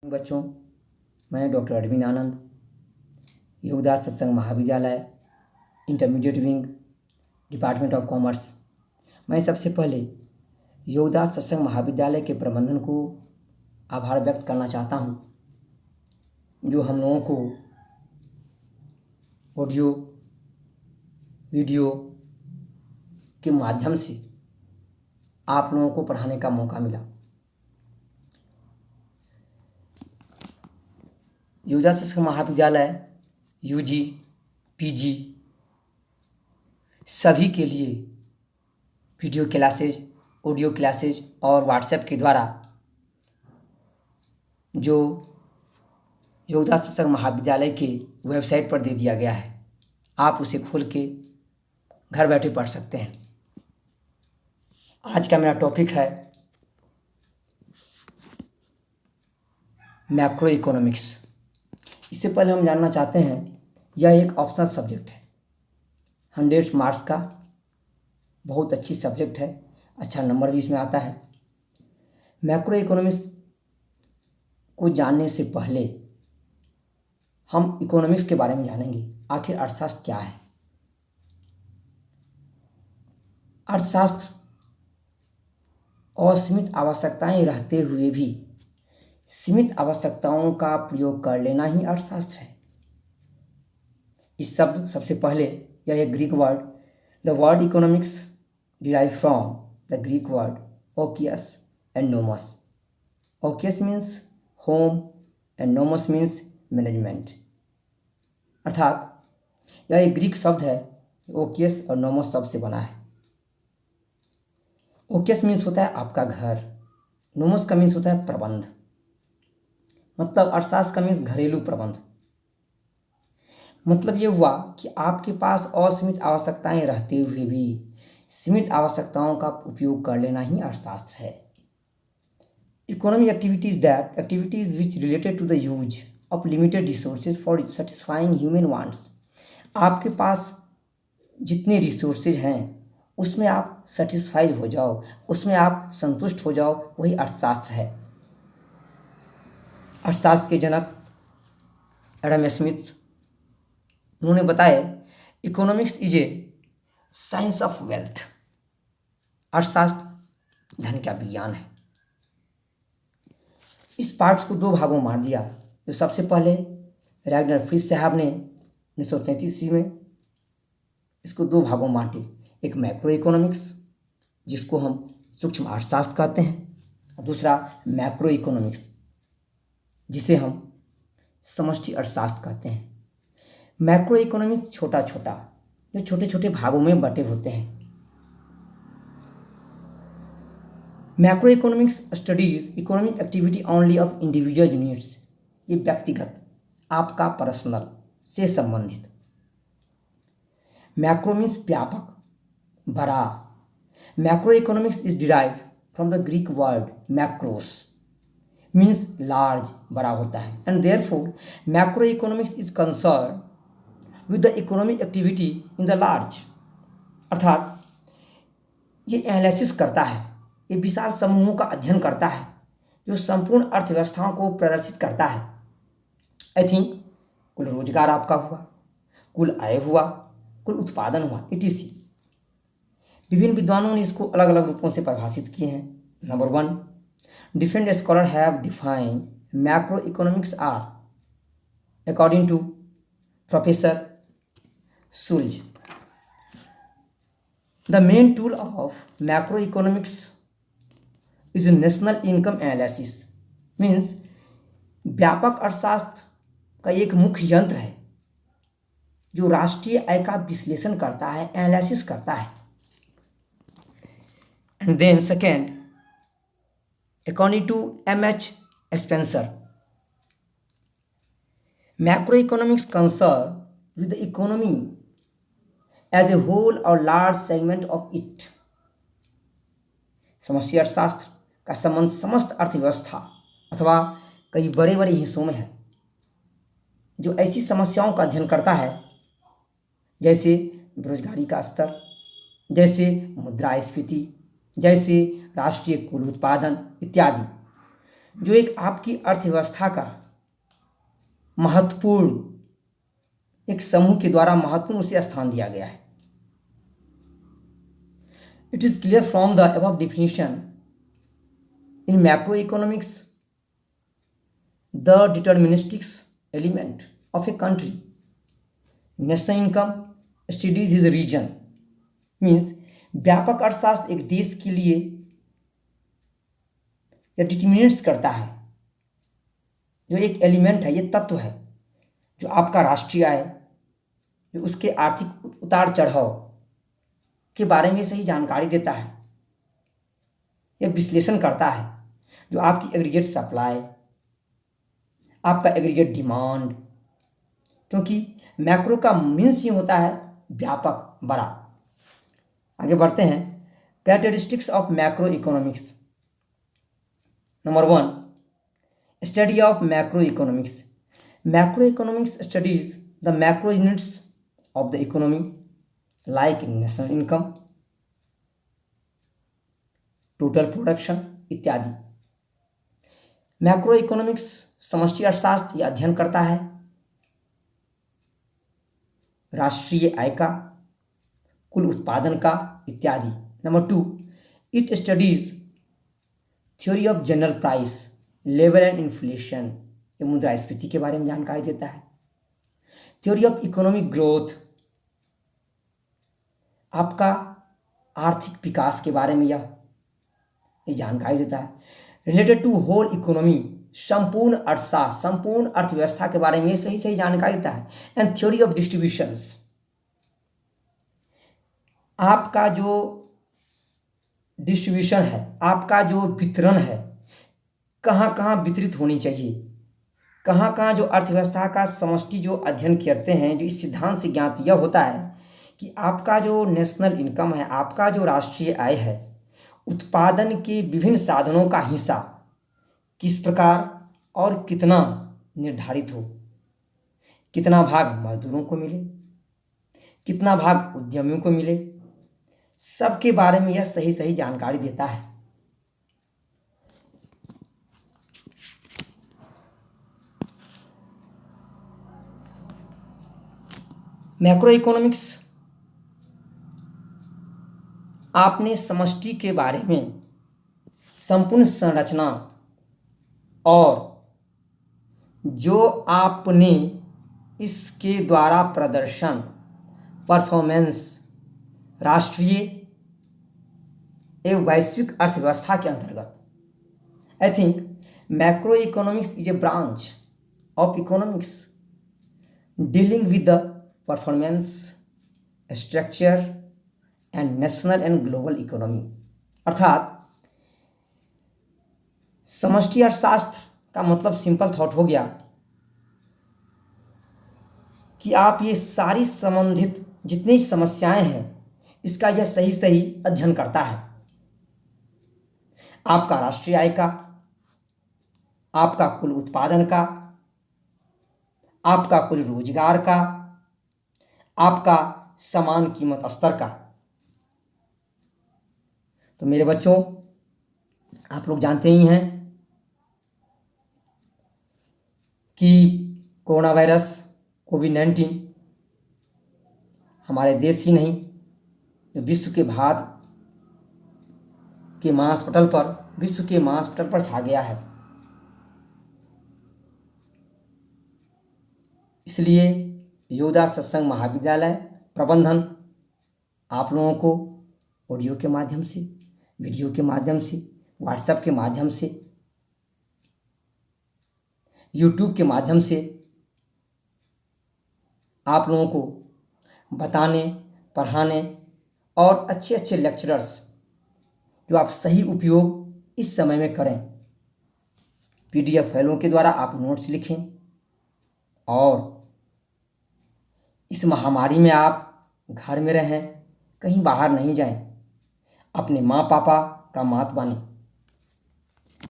बच्चों, मैं डॉक्टर अरविंद आनंद, योगदास सत्संग महाविद्यालय, intermediate wing, department of commerce. मैं सबसे पहले योगदास सत्संग महाविद्यालय के प्रबंधन को आभार व्यक्त करना चाहता हूँ, जो हम लोगों को ऑडियो वीडियो के माध्यम से आप लोगों को पढ़ाने का मौका मिला। योगदास सत्संग महाविद्यालय यूजी, पीजी सभी के लिए वीडियो क्लासेज, ऑडियो क्लासेज और व्हाट्सएप के द्वारा जो योगदास सत्संग महाविद्यालय के वेबसाइट पर दे दिया गया है, आप उसे खोल के घर बैठे पढ़ सकते हैं। आज का मेरा टॉपिक है मैक्रो इकोनॉमिक्स। इससे पहले हम जानना चाहते हैं, यह एक ऑप्शनल सब्जेक्ट है, 100 मार्क्स का बहुत अच्छी सब्जेक्ट है, अच्छा नंबर भी इसमें आता है। मैक्रो इकोनॉमिक्स को जानने से पहले हम इकोनॉमिक्स के बारे में जानेंगे, आखिर अर्थशास्त्र क्या है। अर्थशास्त्र असीमित आवश्यकताएं रहते हुए भी सीमित आवश्यकताओं का प्रयोग कर लेना ही अर्थशास्त्र है। इस शब्द सबसे पहले यह एक Greek word, the word economics derive from the Greek word oikos and nomos. Oikos means home and nomos means management. अर्थात यह एक ग्रीक शब्द है, ओकियस और नोमस शब्द से बना है। ओकियस मीन्स होता है आपका घर, नोमस का मीन्स होता है प्रबंध, मतलब अर्थशास्त्र का मीन्स घरेलू प्रबंध। मतलब ये हुआ कि आपके पास असीमित आवश्यकताएं रहते हुए भी सीमित आवश्यकताओं का उपयोग कर लेना ही अर्थशास्त्र है। Economic activities which related to the use of limited resources for satisfying human wants. आपके पास जितने रिसोर्सेज हैं उसमें आप सेटिस्फाइड हो जाओ, उसमें आप संतुष्ट हो जाओ, वही अर्थशास्त्र है। अर्थशास्त्र के जनक एडम स्मिथ, उन्होंने बताया economics is a science of wealth. अर्थशास्त्र धन का विज्ञान है। इस पार्ट्स को दो भागों में बांट दिया। जो सबसे पहले रैगनर फ्रिश साहब ने 1933 में इसको दो भागों में बांटे, एक मैक्रो इकोनॉमिक्स जिसको हम सूक्ष्म अर्थशास्त्र कहते हैं, और दूसरा मैक्रो इकोनॉमिक्स जिसे हम समष्टि अर्थशास्त्र कहते हैं। मैक्रो इकोनॉमिक्स छोटा छोटा, जो छोटे छोटे भागों में बटे होते हैं। Macro economics studies economic activity only of individual units. ये व्यक्तिगत, आपका पर्सनल से संबंधित। मैक्रो मीन्स व्यापक, बड़ा। Macro economics is derive from the Greek word macros, means large, बड़ा होता है। And therefore macro economics is concern with the economic activity in the large. अर्थात ये एनालिसिस करता है, ये विशाल समूहों का अध्ययन करता है जो संपूर्ण अर्थव्यवस्थाओं को प्रदर्शित करता है। आई थिंक कुल रोजगार आपका हुआ, कुल आय हुआ, कुल उत्पादन हुआ, इटीसी। विभिन्न विद्वानों ने इसको अलग अलग रूपों से परिभाषित किए हैं। Number 1, different scholars have defined macroeconomics are, according to Professor Sulj, the main tool of macroeconomics is national income analysis, means व्यापक अर्थशास्त्र का एक मुख्य यंत्र है जो राष्ट्रीय आय का विश्लेषण करता है, एनालिसिस करता है। And then second, according to M.H. Spencer, macroeconomics concern with the economy as a whole or large segment of it. समष्टि अर्थशास्त्र का संबंध समस्त अर्थव्यवस्था अथवा कई बड़े बड़े हिस्सों में है, जो ऐसी समस्याओं का अध्ययन करता है जैसे बेरोजगारी का स्तर, जैसे मुद्रास्फीति, जैसे राष्ट्रीय कुल उत्पादन इत्यादि, जो एक आपकी अर्थव्यवस्था का महत्वपूर्ण एक समूह के द्वारा महत्वपूर्ण उसे स्थान दिया गया है। It is clear from the above definition in macroeconomics the deterministics element of a country national income studies is region means व्यापक अर्थशास्त्र एक देश के लिए यह डिटर्मिनेट्स करता है, जो एक एलिमेंट है, ये तत्व है जो आपका राष्ट्रीय आय, जो उसके आर्थिक उतार चढ़ाव के बारे में सही जानकारी देता है। यह विश्लेषण करता है जो आपकी एग्रीगेट सप्लाई, आपका एग्रीगेट डिमांड, क्योंकि मैक्रो का मीन्स ही होता है व्यापक, बड़ा। आगे बढ़ते हैं। Characteristics of macro economics. Number 1, study of macro economics. Macro economics studies the macro units of the economy like national income, total production इत्यादि। मैक्रो इकोनॉमिक्स समष्टि अर्थशास्त्र यह अध्ययन करता है राष्ट्रीय आय का, कुल उत्पादन का इत्यादि। Number 2, it studies theory of general price level and inflation, ये मुद्रास्फीति के बारे में जानकारी देता है। थ्योरी ऑफ इकोनॉमिक ग्रोथ, आपका आर्थिक विकास के बारे में ये जानकारी देता है। रिलेटेड टू होल इकोनॉमी, संपूर्ण अर्थशास्त्र, संपूर्ण अर्थव्यवस्था के बारे में ये सही जानकारी देता है। एंड थ्योरी ऑफ डिस्ट्रीब्यूशंस, आपका जो डिस्ट्रीब्यूशन है, आपका जो वितरण है, कहाँ कहाँ वितरित होनी चाहिए, कहाँ कहाँ जो अर्थव्यवस्था का समष्टि जो अध्ययन करते हैं, जो इस सिद्धांत से ज्ञात यह होता है कि आपका जो नेशनल इनकम है, आपका जो राष्ट्रीय आय है, उत्पादन के विभिन्न साधनों का हिस्सा किस प्रकार और कितना निर्धारित हो, कितना भाग मजदूरों को मिले, कितना भाग उद्यमियों को मिले, सबके बारे में यह सही जानकारी देता है। मैक्रो इकोनॉमिक्स आपने समष्टि के बारे में संपूर्ण संरचना और जो आपने इसके द्वारा प्रदर्शन, परफॉर्मेंस राष्ट्रीय एवं वैश्विक अर्थव्यवस्था के अंतर्गत, I think macro economics is a branch of economics dealing with the performance structure and national and global economy. अर्थात समष्टि अर्थशास्त्र का मतलब सिंपल थॉट हो गया कि आप ये सारी संबंधित जितनी समस्याएं हैं, इसका यह सही अध्ययन करता है। आपका राष्ट्रीय आय का, आपका कुल उत्पादन का, आपका कुल रोजगार का, आपका समान कीमत स्तर का। तो मेरे बच्चों, आप लोग जानते ही हैं कि कोरोना वायरस कोविड-19 हमारे देश ही नहीं, विश्व के महास्पटल पर छा गया है। इसलिए योदा सत्संग महाविद्यालय प्रबंधन आप लोगों को ऑडियो के माध्यम से, वीडियो के माध्यम से, व्हाट्सएप के माध्यम से, यूट्यूब के माध्यम से आप लोगों को बताने, पढ़ाने और अच्छे लेक्चरर्स जो आप सही उपयोग इस समय में करें। पीडीएफ फाइलों के द्वारा आप नोट्स लिखें और इस महामारी में आप घर में रहें, कहीं बाहर नहीं जाएं, अपने माँ पापा का मात बनें।